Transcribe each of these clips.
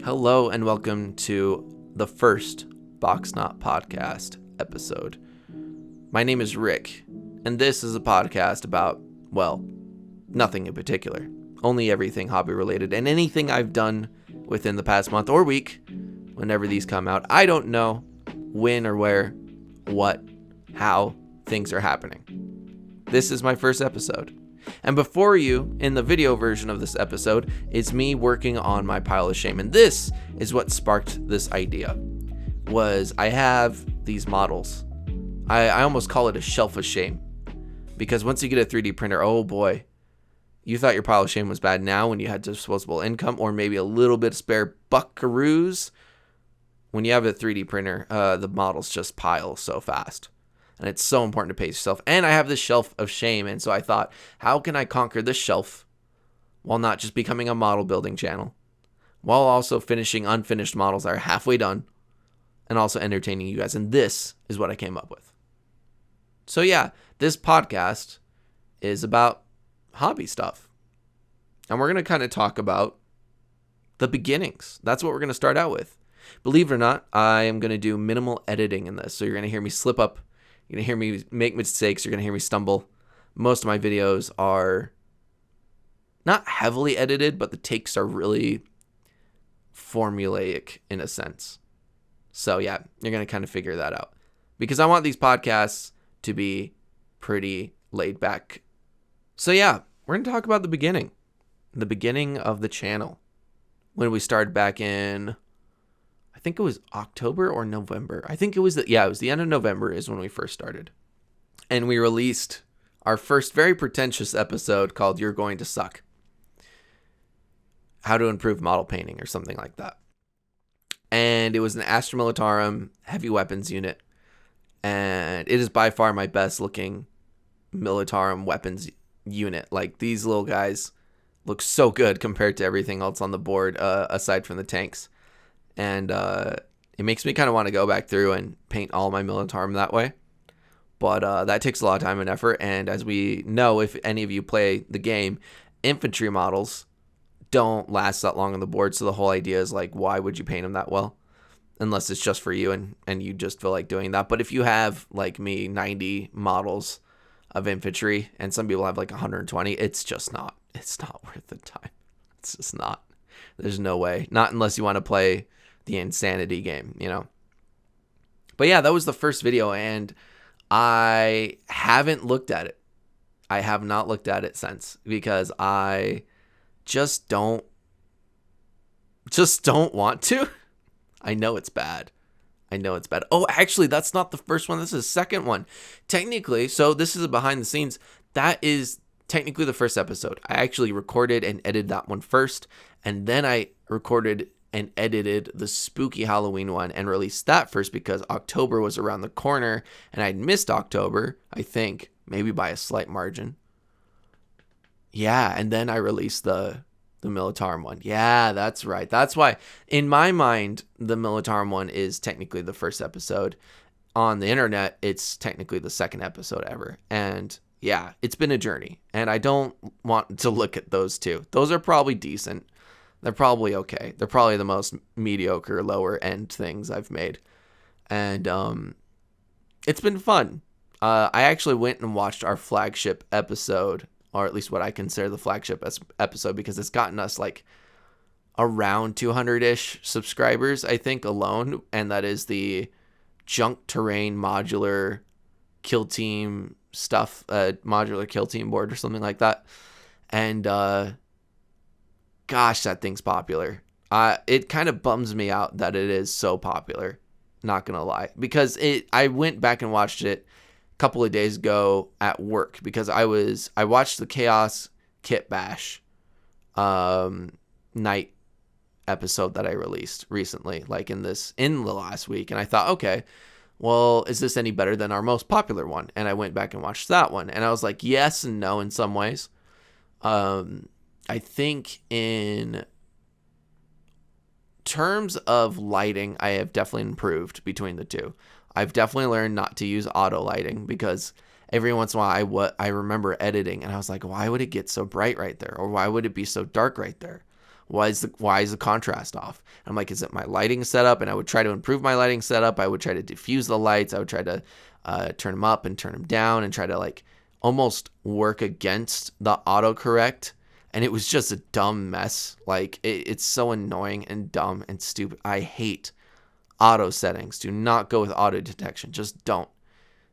Hello and welcome to the first Boxnaught podcast episode. My name is Rick, and this is a podcast about, well, nothing in particular. Only everything hobby related and anything I've done within the past month or week whenever these come out. I don't know when or where, what, how things are happening. This is my first episode. And before you, in the video version of this episode, is me working on my pile of shame. And this is what sparked this idea, was I have these models. I almost call it a shelf of shame. Because once you get a 3D printer, oh boy, you thought your pile of shame was bad now when you had disposable income or maybe a little bit of spare buckaroos. When you have a 3D printer, the models just pile so fast. And it's so important to pace yourself. And I have this shelf of shame. And so I thought, how can I conquer this shelf while not just becoming a model building channel, while also finishing unfinished models that are halfway done and also entertaining you guys? And this is what I came up with. So yeah, this podcast is about hobby stuff. And we're going to kind of talk about the beginnings. That's what we're going to start out with. Believe it or not, I am going to do minimal editing in this. So you're going to hear me slip up. You're going to hear me make mistakes. You're going to hear me stumble. Most of my videos are not heavily edited, but the takes are really formulaic in a sense. So yeah, you're going to kind of figure that out. Because I want these podcasts to be pretty laid back. So yeah, we're going to talk about the beginning of the channel. When we started back in, I think it was October or November. I think it was it was the end of November is when we first started. And we released our first very pretentious episode called You're Going to Suck. How to improve model painting or something like that. And it was an Astra Militarum heavy weapons unit. And it is by far my best looking Militarum weapons unit. Like, these little guys look so good compared to everything else on the board, aside from the tanks. And it makes me kind of want to go back through and paint all my Militarum that way. But that takes a lot of time and effort. And as we know, if any of you play the game, infantry models don't last that long on the board. So the whole idea is, like, why would you paint them that well? Unless it's just for you and you just feel like doing that. But if you have, like me, 90 models of infantry and some people have like 120, it's not worth the time. It's just not. There's no way. Not unless you want to play the insanity game, you know. But yeah, that was the first video, and I haven't looked at it. I have not looked at it since, because I just don't want to. I know it's bad. Oh, actually, that's not the first one. This is the second one. Technically, so this is a behind the scenes. That is technically the first episode. I actually recorded and edited that one first, and then I recorded and edited the spooky Halloween one and released that first because October was around the corner and I'd missed October, I think, maybe by a slight margin. Yeah, and then I released the Militarum one. Yeah, that's right. That's why, in my mind, the Militarum one is technically the first episode. On the internet, it's technically the second episode ever. And yeah, it's been a journey. And I don't want to look at those two. Those are probably decent. They're probably okay. They're probably the most mediocre, lower end things I've made. And it's been fun. I actually went and watched our flagship episode, or at least what I consider the flagship episode, because it's gotten us like around 200-ish subscribers, I think, alone. And that is the junk terrain modular kill team stuff, modular kill team board or something like that. And gosh, that thing's popular. It kind of bums me out that it is so popular, not gonna lie, because I went back and watched it couple of days ago at work, because I watched the Chaos Kit Bash night episode that I released recently, like in the last week, and I thought, okay, well, is this any better than our most popular one? And I went back and watched that one, and I was like, yes and no in some ways. I think in terms of lighting, I have definitely improved between the two. I've definitely learned not to use auto lighting, because every once in a while I remember editing and I was like, why would it get so bright right there? Or why would it be so dark right there? Why is the contrast off? I'm like, is it my lighting setup? And I would try to improve my lighting setup. I would try to diffuse the lights. I would try to turn them up and turn them down and try to like almost work against the autocorrect. And it was just a dumb mess. Like it's so annoying and dumb and stupid. I hate auto settings. Do not go with auto detection. Just don't.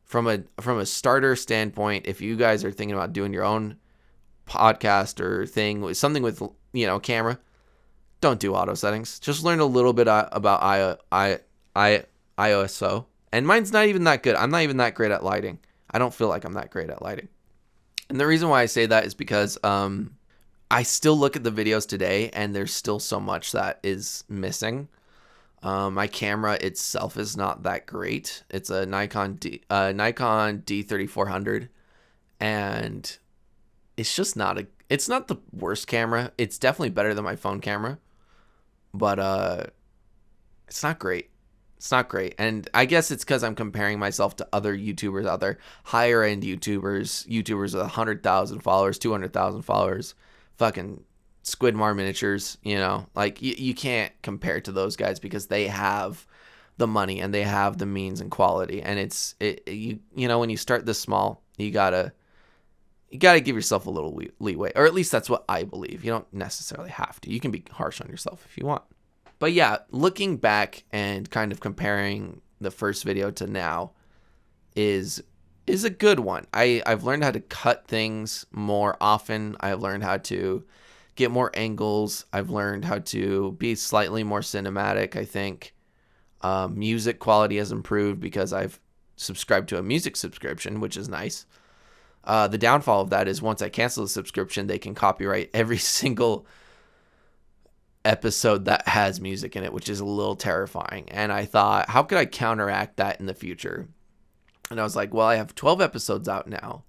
From a starter standpoint, if you guys are thinking about doing your own podcast or thing, something with, camera, don't do auto settings. Just learn a little bit about ISO. And mine's not even that good. I'm not even that great at lighting. I don't feel like I'm that great at lighting. And the reason why I say that is because I still look at the videos today and there's still so much that is missing. My camera itself is not that great. It's a Nikon D3400, and it's just it's not the worst camera. It's definitely better than my phone camera, but it's not great. It's not great. And I guess it's because I'm comparing myself to other YouTubers out there, higher end YouTubers with 100,000 followers, 200,000 followers, fucking Squidmar miniatures, like you can't compare to those guys because they have the money and they have the means and quality. And when you start this small, you gotta give yourself a little leeway, or at least that's what I believe. You don't necessarily have to. You can be harsh on yourself if you want. But yeah, looking back and kind of comparing the first video to now is a good one. I've learned how to cut things more often. I've learned how to get more angles. I've learned how to be slightly more cinematic, I think. Music quality has improved because I've subscribed to a music subscription, which is nice. The downfall of that is once I cancel the subscription, they can copyright every single episode that has music in it, which is a little terrifying. And I thought, how could I counteract that in the future? And I was like, well, I have 12 episodes out now.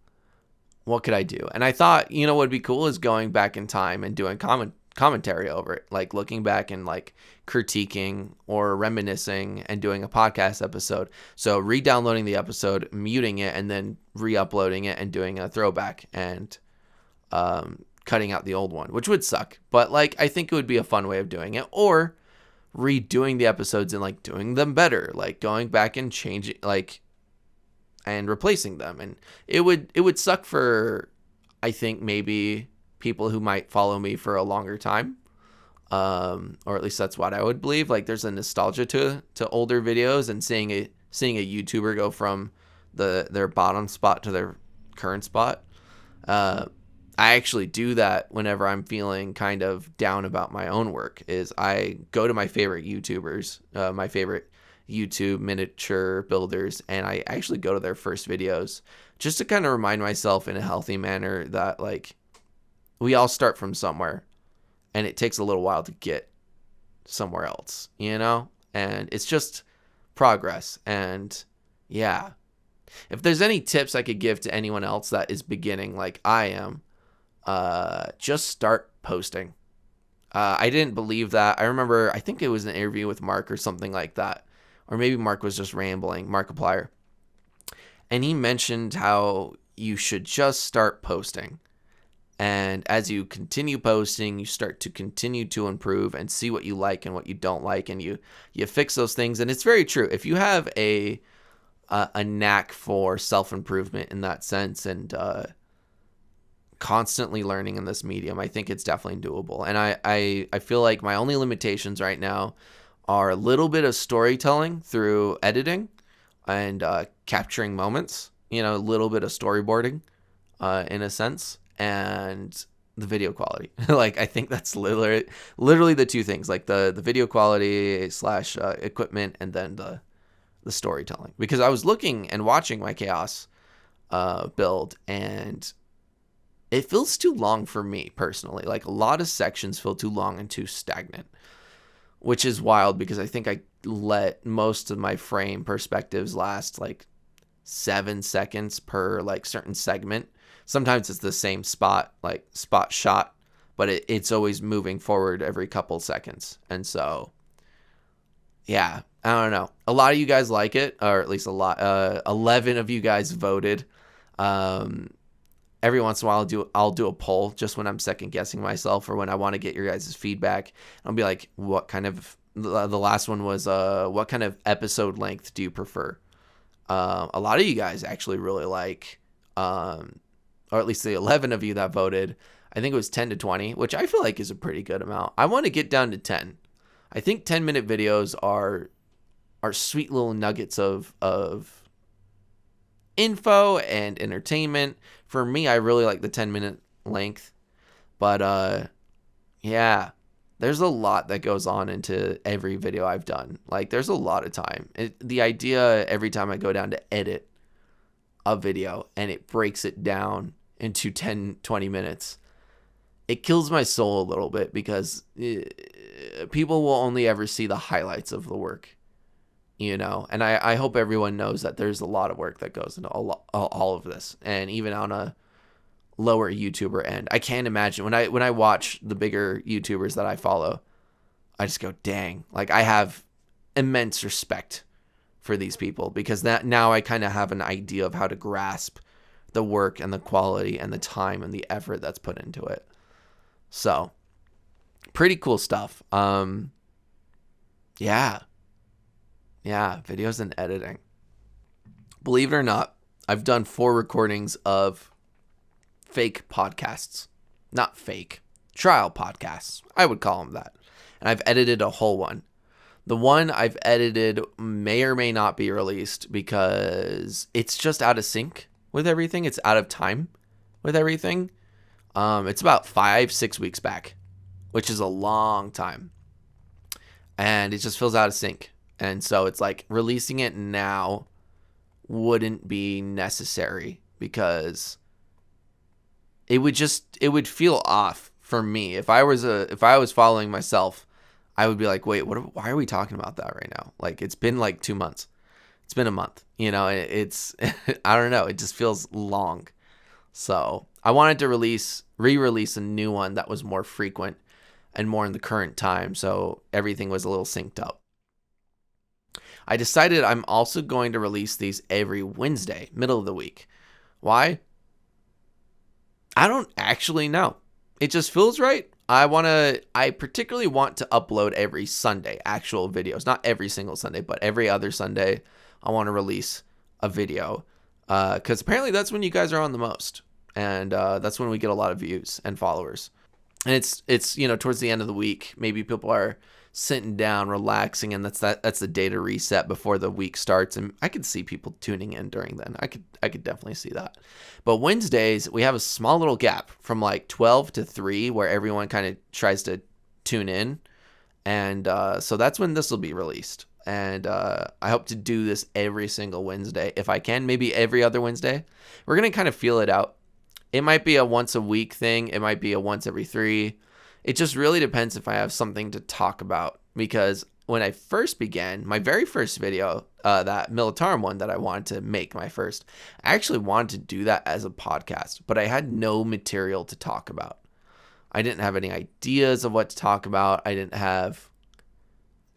What could I do? And I thought, what would be cool is going back in time and doing commentary over it, like looking back and like critiquing or reminiscing and doing a podcast episode. So re-downloading the episode, muting it, and then re-uploading it and doing a throwback and cutting out the old one, which would suck. But like, I think it would be a fun way of doing it. Or redoing the episodes and like doing them better, like going back and changing, like, and replacing them. And it would suck for, I think, maybe people who might follow me for a longer time, or at least that's what I would believe. Like there's a nostalgia to older videos, and seeing a YouTuber go from their bottom spot to their current spot. I actually do that whenever I'm feeling kind of down about my own work. Is I go to my favorite YouTubers, my favorite YouTube miniature builders, and I actually go to their first videos just to kind of remind myself in a healthy manner that like we all start from somewhere and it takes a little while to get somewhere else, and it's just progress. And yeah, if there's any tips I could give to anyone else that is beginning like I am, just start posting. I didn't believe that. I remember, I think it was an interview with Mark or something like that. Or maybe Mark was just rambling, Markiplier. And he mentioned how you should just start posting. And as you continue posting, you start to continue to improve and see what you like and what you don't like. And you fix those things. And it's very true. If you have a knack for self-improvement in that sense and constantly learning in this medium, I think it's definitely doable. And I feel like my only limitations right now are a little bit of storytelling through editing and capturing moments, a little bit of storyboarding in a sense, and the video quality. Like, I think that's literally the two things, like the video quality / equipment, and then the storytelling. Because I was looking and watching my Chaos build, and it feels too long for me personally. Like, a lot of sections feel too long and too stagnant, which is wild because I think I let most of my frame perspectives last like 7 seconds per like certain segment. Sometimes it's the same spot shot, but it's always moving forward every couple seconds. And so, yeah, I don't know. A lot of you guys like it, or at least a lot. 11 of you guys voted. every once in a while I'll do a poll just when I'm second guessing myself or when I want to get your guys' feedback. I'll be like, what kind of, the last one was, what kind of episode length do you prefer? A lot of you guys actually really like, or at least the 11 of you that voted, I think it was 10 to 20, which I feel like is a pretty good amount. I want to get down to 10. I think 10-minute videos are sweet little nuggets of info and entertainment. For me, I really like the 10-minute length. But yeah, there's a lot that goes on into every video I've done. Like, there's a lot of time. The idea every time I go down to edit a video and it breaks it down into 10, 20 minutes, it kills my soul a little bit because people will only ever see the highlights of the work. And I hope everyone knows that there's a lot of work that goes into all of this. And even on a lower YouTuber end, I can't imagine when I watch the bigger YouTubers that I follow, I just go, dang, like I have immense respect for these people because that now I kind of have an idea of how to grasp the work and the quality and the time and the effort that's put into it. So pretty cool stuff. Yeah, videos and editing. Believe it or not, I've done 4 recordings of fake podcasts. Not fake, trial podcasts. I would call them that. And I've edited a whole one. The one I've edited may or may not be released because it's just out of sync with everything. It's out of time with everything. It's about 5-6 weeks back, which is a long time. And it just feels out of sync. And so it's like releasing it now wouldn't be necessary because it would feel off for me. If I was following myself, I would be like, wait, why are we talking about that right now? Like, it's been like 2 months. It's been a month, it's, I don't know. It just feels long. So I wanted to re-release a new one that was more frequent and more in the current time. So everything was a little synced up. I decided I'm also going to release these every Wednesday, middle of the week. Why? I don't actually know. It just feels right. I particularly want to upload every Sunday, actual videos. Not every single Sunday, but every other Sunday, I want to release a video. Because apparently that's when you guys are on the most. And that's when we get a lot of views and followers. And it's towards the end of the week, maybe people are sitting down, relaxing, and that's the day to reset before the week starts. And I could see people tuning in during then. I could definitely see that. But Wednesdays, we have a small little gap from like 12 to 3 where everyone kind of tries to tune in. And so that's when this will be released. And I hope to do this every single Wednesday. If I can, maybe every other Wednesday. We're going to kind of feel it out. It might be a once a week thing. It might be a once every 3. It just really depends if I have something to talk about. Because when I first began, my very first video, that Militarum one that I wanted to make my first, I actually wanted to do that as a podcast. But I had no material to talk about. I didn't have any ideas of what to talk about. I didn't have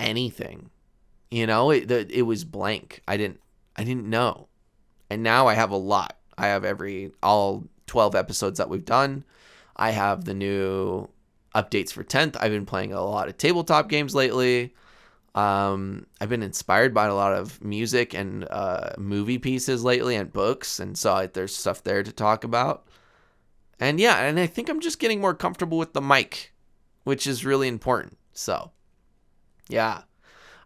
anything. It was blank. I didn't know. And now I have a lot. I have all 12 episodes that we've done. I have the new updates for 10th. I've been playing a lot of tabletop games lately. I've been inspired by a lot of music and movie pieces lately and books. And so there's stuff there to talk about. And yeah, and I think I'm just getting more comfortable with the mic, which is really important. So yeah.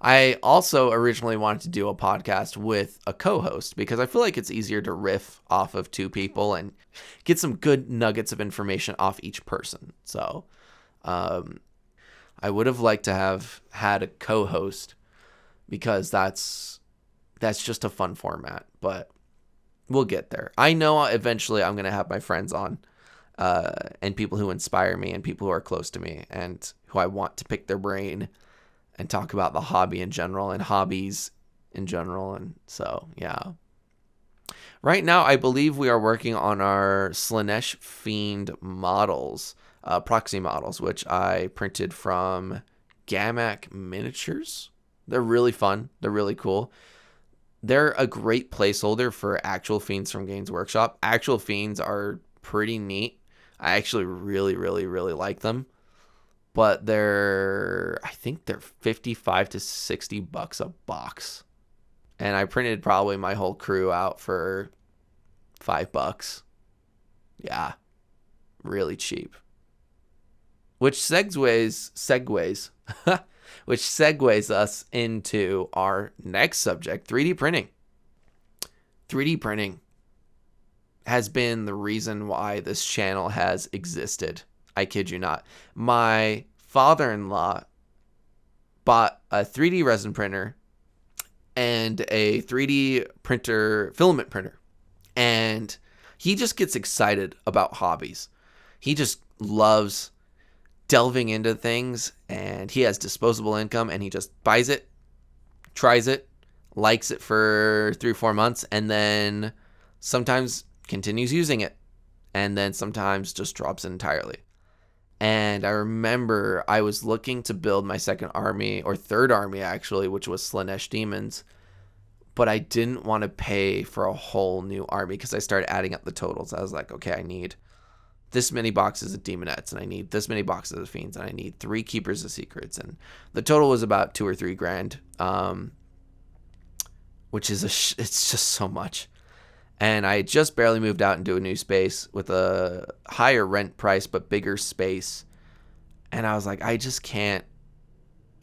I also originally wanted to do a podcast with a co-host because I feel like it's easier to riff off of 2 people and get some good nuggets of information off each person. So I would have liked to have had a co-host because that's just a fun format, but we'll get there. I know eventually I'm going to have my friends on and people who inspire me and people who are close to me and who I want to pick their brain and talk about the hobby in general and hobbies in general. And so, yeah. Right now, I believe we are working on our Slaanesh Fiend models, proxy models, which I printed from Gamac Miniatures. They're really fun. They're really cool. They're a great placeholder for actual fiends from Games Workshop. Actual fiends are pretty neat. I actually really, really, really like them. But I think they're 55 to $60 a box. And I printed probably my whole crew out for $5. Yeah, really cheap. Which segues which segues us into our next subject, 3D printing. 3D printing has been the reason why this channel has existed. I kid you not. My father-in-law bought a 3D resin printer and a 3D printer, filament printer. And he just gets excited about hobbies. He just loves delving into things, and he has disposable income, and he just buys it, tries it, likes it for 3 or 4 months, and then sometimes continues using it, and then sometimes just drops it entirely. And I remember I was looking to build my second army, or third army actually, which was Slanesh Demons, but I didn't want to pay for a whole new army because I started adding up the totals. I was like, okay, I need this many boxes of Demonettes, and I need this many boxes of Fiends, and I need 3 Keepers of Secrets, and the total was about $2 or $3 grand, which is it's just so much. And I just barely moved out into a new space with a higher rent price but bigger space, and I was like, I just can't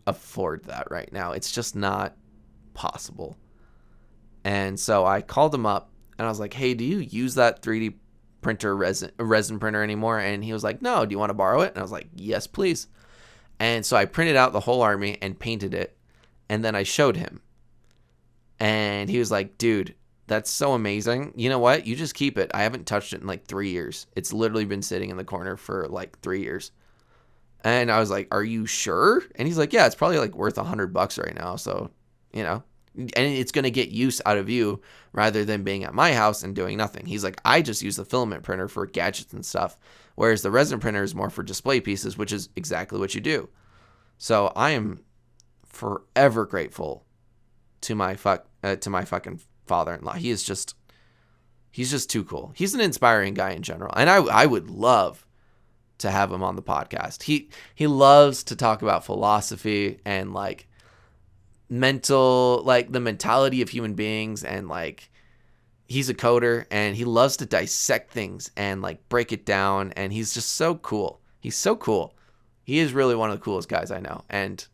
afford that right now. It's just not possible. And so I called him up, and I was like, hey, do you use that 3D printer resin printer anymore? And he was like, no, do you want to borrow it? And I was like, yes, please. And so I printed out the whole army and painted it, and then I showed him, and he was like, dude, that's so amazing. You know what? You just keep it. I haven't touched it in like 3 years. It's literally been sitting in the corner for like 3 years. And I was like, are you sure? And he's like, yeah, it's probably like worth $100 right now. So, you know, and it's going to get use out of you rather than being at my house and doing nothing. He's like, I just use the filament printer for gadgets and stuff, whereas the resin printer is more for display pieces, which is exactly what you do. So I am forever grateful to my fucking father-in-law. He's just too cool. He's an inspiring guy in general, and I would love to have him on the podcast. He loves to talk about philosophy and like mental, like the mentality of human beings, and like he's a coder and he loves to dissect things and like break it down, and he's just so cool. He's so cool. He is really one of the coolest guys I know. And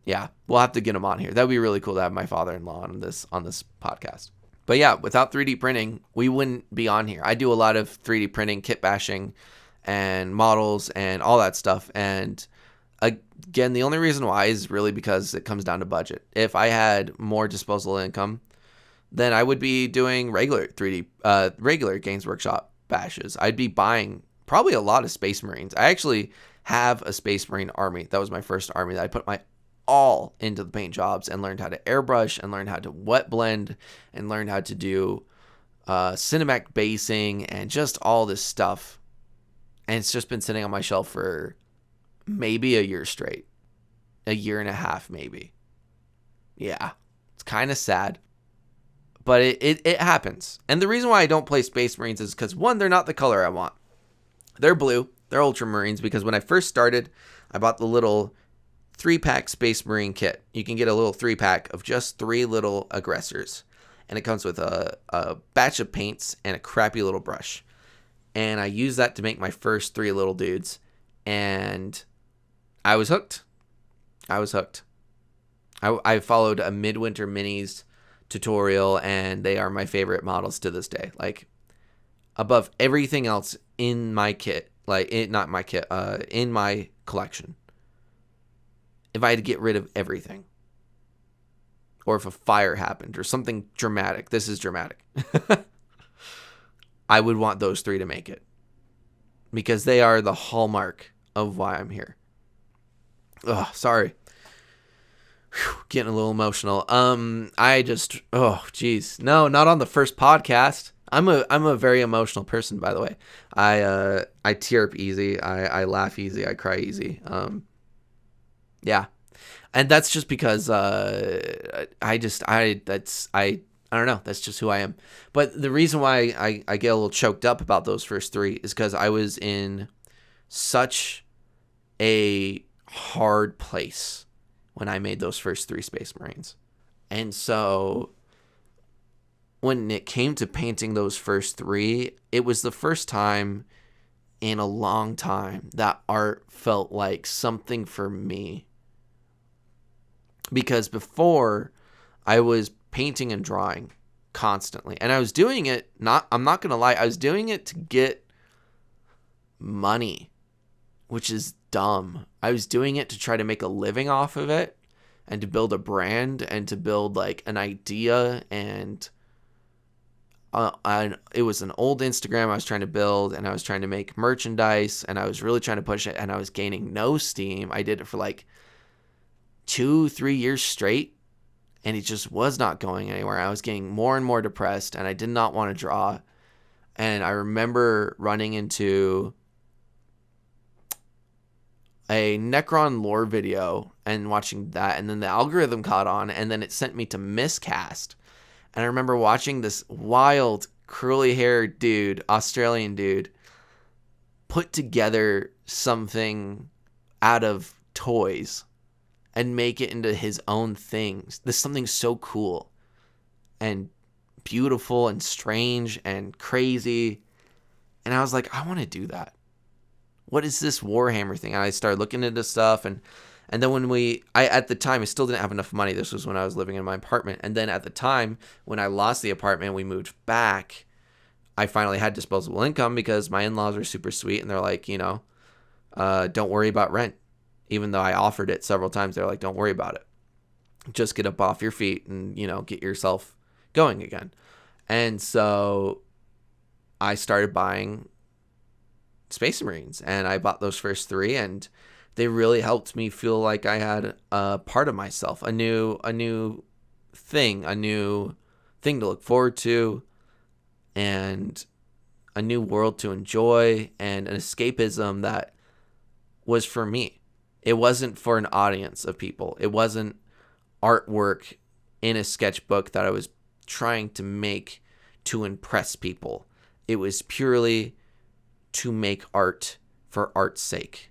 yeah, we'll have to get him on here. That would be really cool to have my father-in-law on this podcast. But yeah, without 3D printing, we wouldn't be on here. I do a lot of 3D printing, kit bashing, and models and all that stuff. And again, the only reason why is really because it comes down to budget. If I had more disposable income, then I would be doing regular Games Workshop bashes. I'd be buying probably a lot of Space Marines. I actually have a Space Marine army. That was my first army that I put my all into the paint jobs and learned how to airbrush and learned how to wet blend and learned how to do cinematic basing and just all this stuff. And it's just been sitting on my shelf for maybe a year straight. A year and a half, maybe. Yeah, it's kind of sad. But it happens. And the reason why I don't play Space Marines is because, one, they're not the color I want. They're blue. They're Ultramarines, because when I first started, I bought the little 3-pack Space Marine kit. You can get a little 3-pack of just 3 little aggressors. And it comes with a batch of paints and a crappy little brush. And I used that to make my first 3 little dudes. And I was hooked. I followed a Midwinter Minis tutorial, and they are my favorite models to this day. Like, above everything else in my kit. In my collection. If I had to get rid of everything, or if a fire happened or something dramatic, this is dramatic, I would want those 3 to make it, because they are the hallmark of why I'm here. Oh, sorry. Whew, getting a little emotional. No, not on the first podcast. I'm a very emotional person, by the way. I tear up easy. I laugh easy. I cry easy. Yeah. And that's just because I I don't know. That's just who I am. But the reason why I get a little choked up about those first three is because I was in such a hard place when I made those first three Space Marines. And so when it came to painting those first three, it was the first time in a long time that art felt like something for me. Because before, I was painting and drawing constantly. And I was doing it, I'm not going to lie, I was doing it to get money, which is dumb. I was doing it to try to make a living off of it and to build a brand and to build like an idea. And it was an old Instagram I was trying to build, and I was trying to make merchandise, and I was really trying to push it, and I was gaining no steam. I did it for like 2-3 years straight, and it just was not going anywhere. I was getting more and more depressed, and I did not want to draw. And I remember running into a Necron lore video and watching that, and then the algorithm caught on, and then it sent me to Miscast. And I remember watching this wild, curly-haired dude, Australian dude, put together something out of toys and make it into his own things. This something so cool and beautiful and strange and crazy. And I was like, I want to do that. What is this Warhammer thing? And I started looking into stuff, and then at the time, I still didn't have enough money. This was when I was living in my apartment. And then at the time, when I lost the apartment, we moved back, I finally had disposable income because my in-laws are super sweet. And they're like, don't worry about rent. Even though I offered it several times, they're like, don't worry about it. Just get up off your feet and, get yourself going again. And so I started buying Space Marines, and I bought those first three, and they really helped me feel like I had a part of myself, a new thing to look forward to, and a new world to enjoy, and an escapism that was for me. It wasn't for an audience of people. It wasn't artwork in a sketchbook that I was trying to make to impress people. It was purely to make art for art's sake.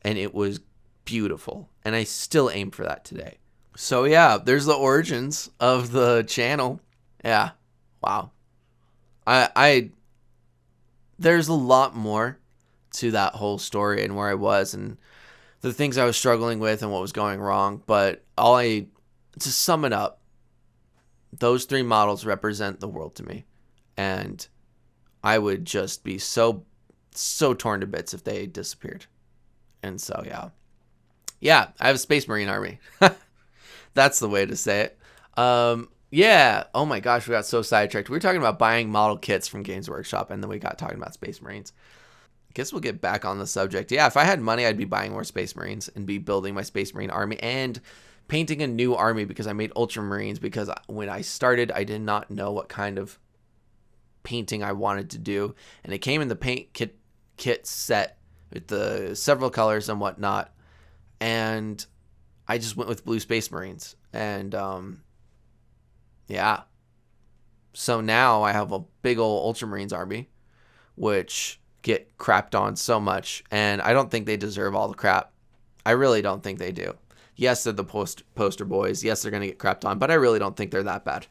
And it was beautiful. And I still aim for that today. So yeah, there's the origins of the channel. Yeah. Wow. There's a lot more to that whole story and where I was and the things I was struggling with and what was going wrong. But to sum it up, those three models represent the world to me. And I would just be so torn to bits if they disappeared. And so, yeah, I have a Space Marine army. That's the way to say it. Yeah. Oh my gosh, we got so sidetracked. We were talking about buying model kits from Games Workshop, and then we got talking about Space Marines. I guess we'll get back on the subject. Yeah, if I had money, I'd be buying more Space Marines and be building my Space Marine army and painting a new army, because I made Ultramarines, because when I started, I did not know what kind of painting I wanted to do. And it came in the paint kit set with the several colors and whatnot. And I just went with blue Space Marines. And yeah. So now I have a big old Ultramarines army, which get crapped on so much. And I don't think they deserve all the crap. I really don't think they do. Yes, they're the poster boys. Yes, they're going to get crapped on. But I really don't think they're that bad.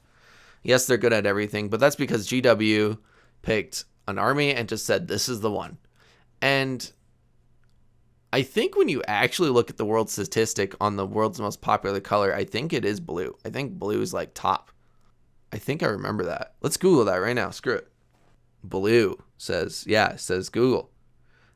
Yes, they're good at everything. But that's because GW picked an army and just said, this is the one. And I think when you actually look at the world statistic on the world's most popular color, I think it is blue. I think blue is like top. I think I remember that. Let's Google that right now. Screw it. Blue says Google.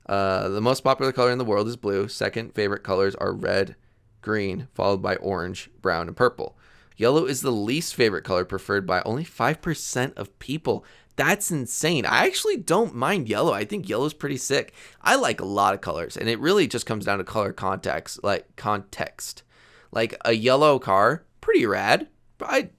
The most popular color in the world is blue. Second favorite colors are red, green, followed by orange, brown, and purple. Yellow is the least favorite color, preferred by only 5% of people. That's insane. I actually don't mind yellow. I think yellow is pretty sick. I like a lot of colors, and it really just comes down to color context. Like a yellow car, pretty rad. But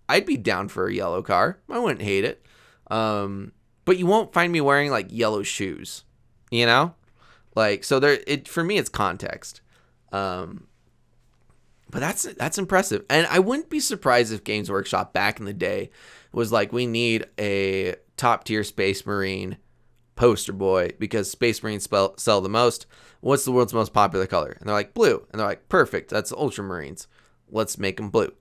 I'd be down for a yellow car. I wouldn't hate it. But you won't find me wearing like yellow shoes, Like, so for me, it's context. But that's impressive. And I wouldn't be surprised if Games Workshop back in the day was like, we need a top tier Space Marine poster boy because Space Marines sell the most. What's the world's most popular color? And they're like, blue. And they're like, perfect. That's Ultramarines. Let's make them blue.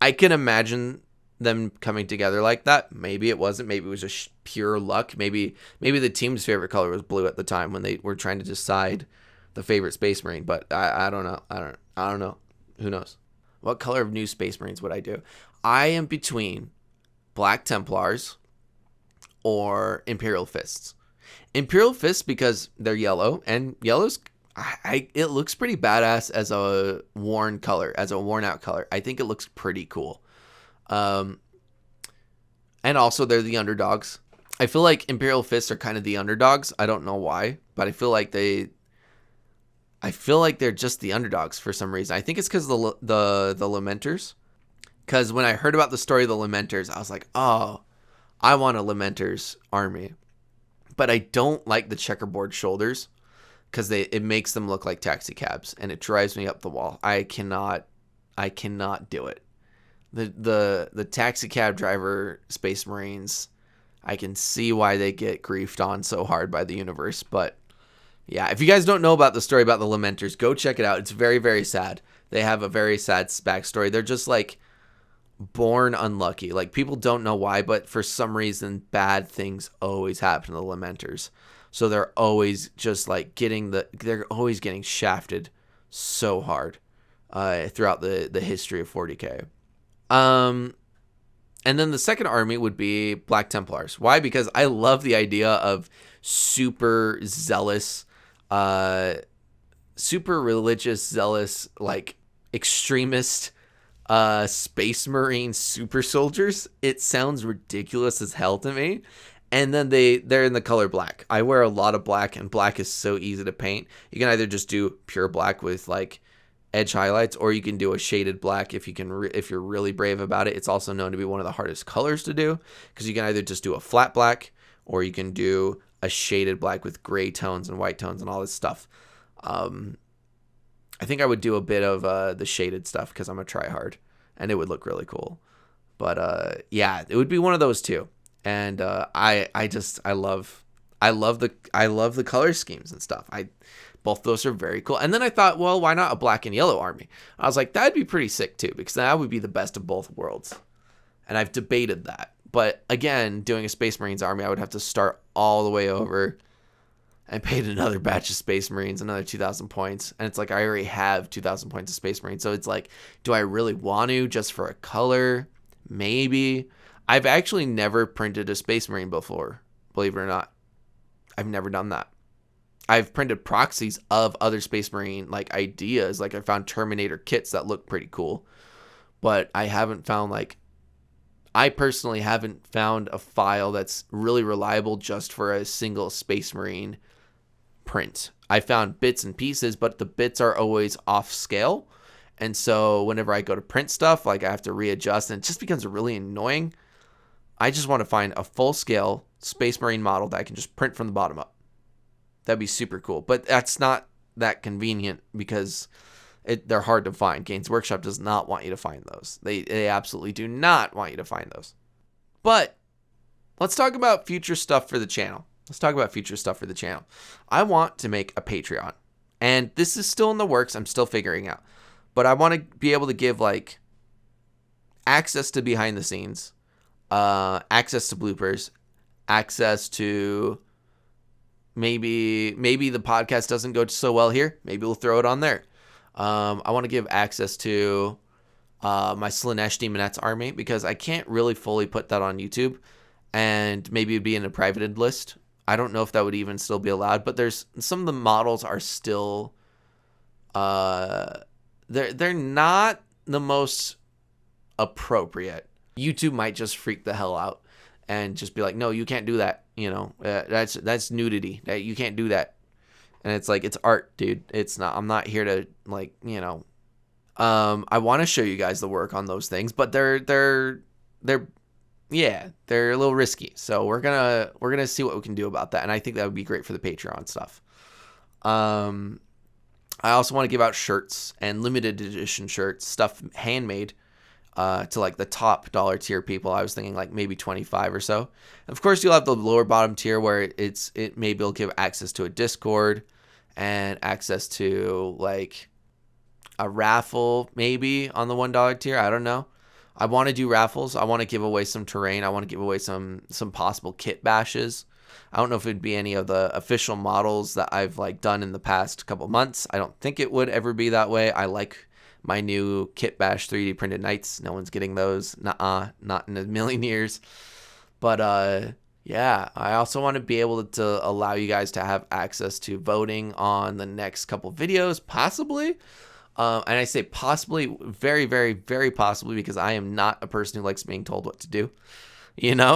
I can imagine them coming together like that. Maybe it wasn't. Maybe it was just pure luck. Maybe the team's favorite color was blue at the time when they were trying to decide the favorite Space Marine. But I don't know. I don't know. Who knows? What color of new Space Marines would I do? I am between Black Templars or Imperial Fists. Imperial Fists because they're yellow, and yellow's it looks pretty badass as a worn color, as a worn out color. I think it looks pretty cool. And also they're the underdogs. I feel like Imperial Fists are kind of the underdogs. I don't know why, but I feel like they're just the underdogs for some reason. I think it's because the Lamenters. Because when I heard about the story of the Lamenters, I was like, oh, I want a Lamenters army. But I don't like the checkerboard shoulders because it makes them look like taxi cabs, and it drives me up the wall. I cannot do it. The taxi cab driver Space Marines, I can see why they get griefed on so hard by the universe. But yeah, if you guys don't know about the story about the Lamenters, go check it out. It's very, very sad. They have a very sad backstory. They're just like born unlucky. Like, people don't know why, but for some reason bad things always happen to the Lamenters. So they're always just like they're always getting shafted so hard throughout the history of 40K. And then the second army would be Black Templars. Why? Because I love the idea of super zealous, super religious, zealous, like extremist Space Marine super soldiers. It sounds ridiculous as hell to me. And then they're in the color black. I wear a lot of black, and black is so easy to paint. You can either just do pure black with like edge highlights, or you can do a shaded black if you're really brave about it. It's also known to be one of the hardest colors to do because you can either just do a flat black, or you can do a shaded black with gray tones and white tones and all this stuff. I think I would do a bit of the shaded stuff because I'm a tryhard, and it would look really cool. But yeah, it would be one of those two. And I love the color schemes and stuff. Both those are very cool. And then I thought, well, why not a black and yellow army? I was like, that'd be pretty sick too, because that would be the best of both worlds. And I've debated that. But again, doing a Space Marines army, I would have to start all the way over and paid another batch of Space Marines, another 2,000 points. And it's like, I already have 2,000 points of Space Marines. So it's like, do I really want to just for a color? Maybe. I've actually never printed a Space Marine before, believe it or not. I've never done that. I've printed proxies of other Space Marine like ideas. Like, I found Terminator kits that look pretty cool. But I haven't found I personally haven't found a file that's really reliable just for a single Space Marine print. I found bits and pieces, but the bits are always off scale. And so whenever I go to print stuff, like, I have to readjust, and it just becomes really annoying. I just want to find a full-scale Space Marine model that I can just print from the bottom up. That'd be super cool. But that's not that convenient because they're hard to find. Games Workshop does not want you to find those. They absolutely do not want you to find those. But let's talk about future stuff for the channel. I want to make a Patreon. And this is still in the works. I'm still figuring out. But I want to be able to give access to behind the scenes. Access to bloopers, access to maybe the podcast doesn't go so well here. Maybe we'll throw it on there. I want to give access to my Slaanesh Demonettes army because I can't really fully put that on YouTube, and maybe it'd be in a privated list. I don't know if that would even still be allowed, but there's some of the models are still they're not the most appropriate. YouTube might just freak the hell out and just be like, no, you can't do that. That's nudity. You can't do that. And it's like, it's art, dude. It's not, I'm not here to I want to show you guys the work on those things, but they're a little risky. So we're going to see what we can do about that. And I think that would be great for the Patreon stuff. I also want to give out shirts and limited edition shirts, stuff handmade, to like the top dollar tier people. I was thinking like maybe 25 or so. Of course, you'll have the lower bottom tier where it maybe will give access to a Discord and access to like a raffle maybe on the $1 tier. I don't know. I want to do raffles. I want to give away some terrain. I want to give away some possible kit bashes. I don't know if it'd be any of the official models that I've like done in the past couple months. I don't think it would ever be that way. I like my new kit bash 3D printed knights. No one's getting those. Nuh-uh, not in a million years. But yeah, I also want to be able to allow you guys to have access to voting on the next couple videos, possibly. And I say possibly, very, very, very possibly, because I am not a person who likes being told what to do.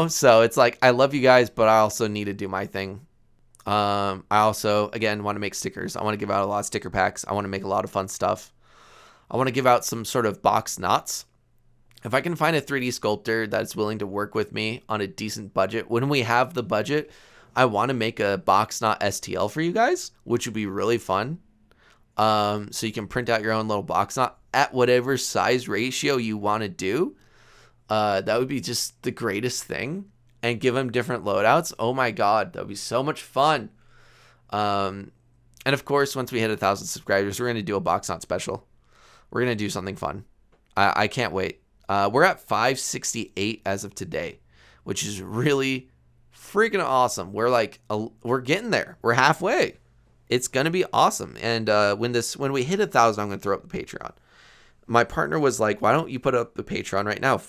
So it's like, I love you guys, but I also need to do my thing. I also, again, want to make stickers. I want to give out a lot of sticker packs. I want to make a lot of fun stuff. I want to give out some sort of Boxnaughts. If I can find a 3D sculptor that's willing to work with me on a decent budget, when we have the budget, I want to make a Boxnaught STL for you guys, which would be really fun. So you can print out your own little Boxnaught at whatever size ratio you want to do. That would be just the greatest thing. And give them different loadouts. Oh my god, that would be so much fun. And of course, once we hit 1,000 subscribers, we're going to do a Boxnaught special. We're going to do something fun. I can't wait. We're at 568 as of today, which is really freaking awesome. We're getting there. We're halfway. It's going to be awesome. And when we hit 1,000, I'm going to throw up the Patreon. My partner was like, why don't you put up the Patreon right now?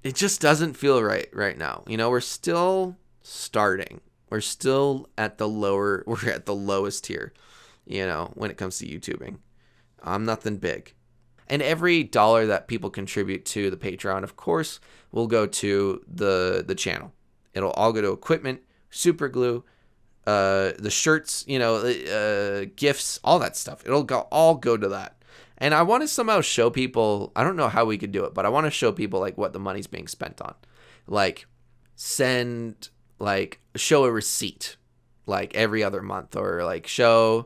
It just doesn't feel right now. We're still starting. We're still at the lowest tier, when it comes to YouTubing. I'm nothing big. And every dollar that people contribute to the Patreon, of course, will go to the channel. It'll all go to equipment, super glue, the shirts, gifts, all that stuff. It'll all go to that. And I want to somehow show people, I don't know how we could do it, but I want to show people like what the money's being spent on. Like show a receipt like every other month, or like share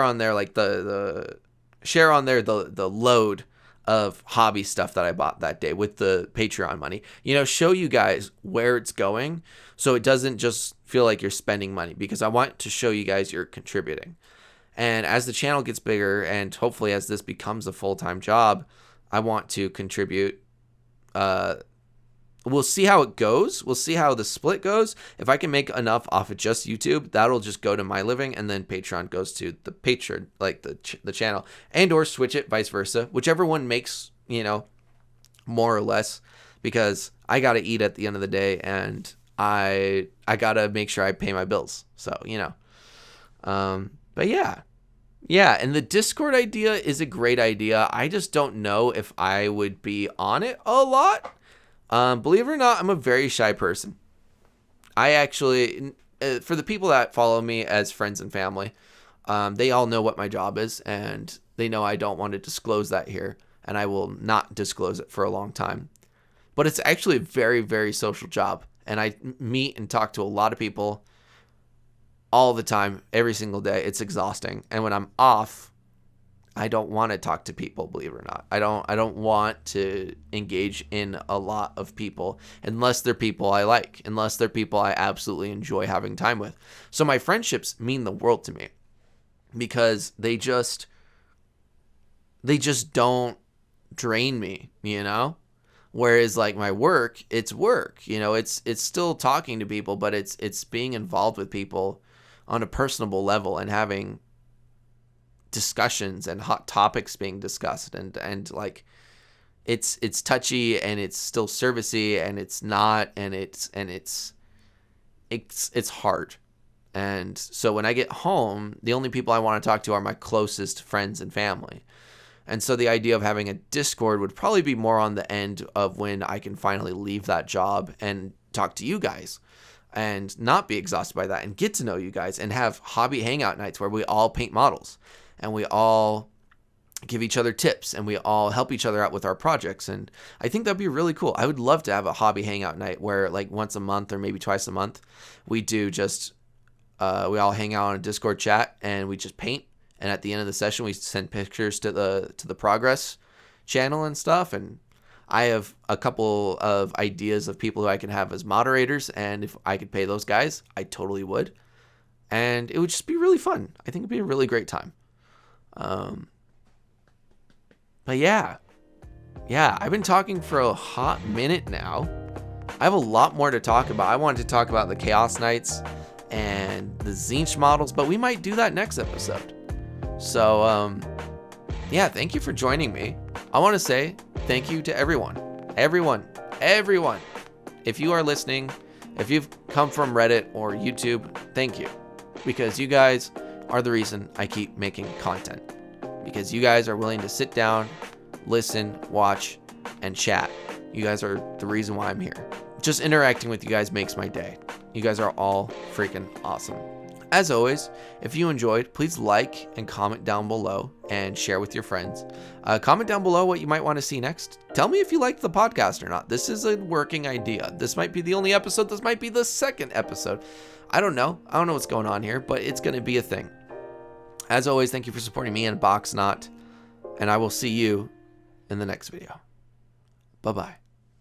on there like the share on there the load of hobby stuff that I bought that day with the Patreon money. Show you guys where it's going, so it doesn't just feel like you're spending money, because I want to show you guys you're contributing. And as the channel gets bigger, and hopefully as this becomes a full-time job, I want to contribute. We'll see how it goes. We'll see how the split goes. If I can make enough off of just YouTube, that'll just go to my living, and then Patreon goes to the patron, like the channel, and or switch it, vice versa, whichever one makes, more or less, because I got to eat at the end of the day, and I got to make sure I pay my bills. So, but yeah, and the Discord idea is a great idea. I just don't know if I would be on it a lot. Believe it or not, I'm a very shy person. I actually, for the people that follow me as friends and family, they all know what my job is, and they know I don't want to disclose that here, and I will not disclose it for a long time. But it's actually a very, very social job, and I meet and talk to a lot of people all the time, every single day. It's exhausting. And when I'm off, I don't want to talk to people, believe it or not. I don't want to engage in a lot of people unless they're people I like, unless they're people I absolutely enjoy having time with. So my friendships mean the world to me, because they just don't drain me, Whereas like my work, it's work, it's still talking to people, but it's being involved with people on a personable level and having discussions and hot topics being discussed, and like it's touchy, and it's still servicey, and it's not, and it's hard. And so when I get home, the only people I want to talk to are my closest friends and family. And so the idea of having a Discord would probably be more on the end of when I can finally leave that job and talk to you guys, and not be exhausted by that, and get to know you guys, and have hobby hangout nights where we all paint models, and we all give each other tips, and we all help each other out with our projects. And I think that'd be really cool. I would love to have a hobby hangout night where like once a month or maybe twice a month, we do just We all hang out on a Discord chat and we just paint. And at the end of the session, we send pictures to the progress channel and stuff. And I have a couple of ideas of people who I can have as moderators. And if I could pay those guys, I totally would. And it would just be really fun. I think it'd be a really great time. But yeah, I've been talking for a hot minute now. I have a lot more to talk about. I wanted to talk about the Chaos Knights and the Tzeentch models, but we might do that next episode. So, yeah, thank you for joining me. I want to say thank you to everyone. If you are listening, if you've come from Reddit or YouTube, thank you. Because you guys are the reason I keep making content. Because you guys are willing to sit down, listen, watch, and chat. You guys are the reason why I'm here. Just interacting with you guys makes my day. You guys are all freaking awesome. As always, if you enjoyed, please like and comment down below and share with your friends. Comment down below what you might want to see next. Tell me if you liked the podcast or not. This is a working idea. This might be the only episode. This might be the second episode. I don't know. I don't know what's going on here, but it's going to be a thing. As always, thank you for supporting me and Boxnaught, and I will see you in the next video. Bye-bye.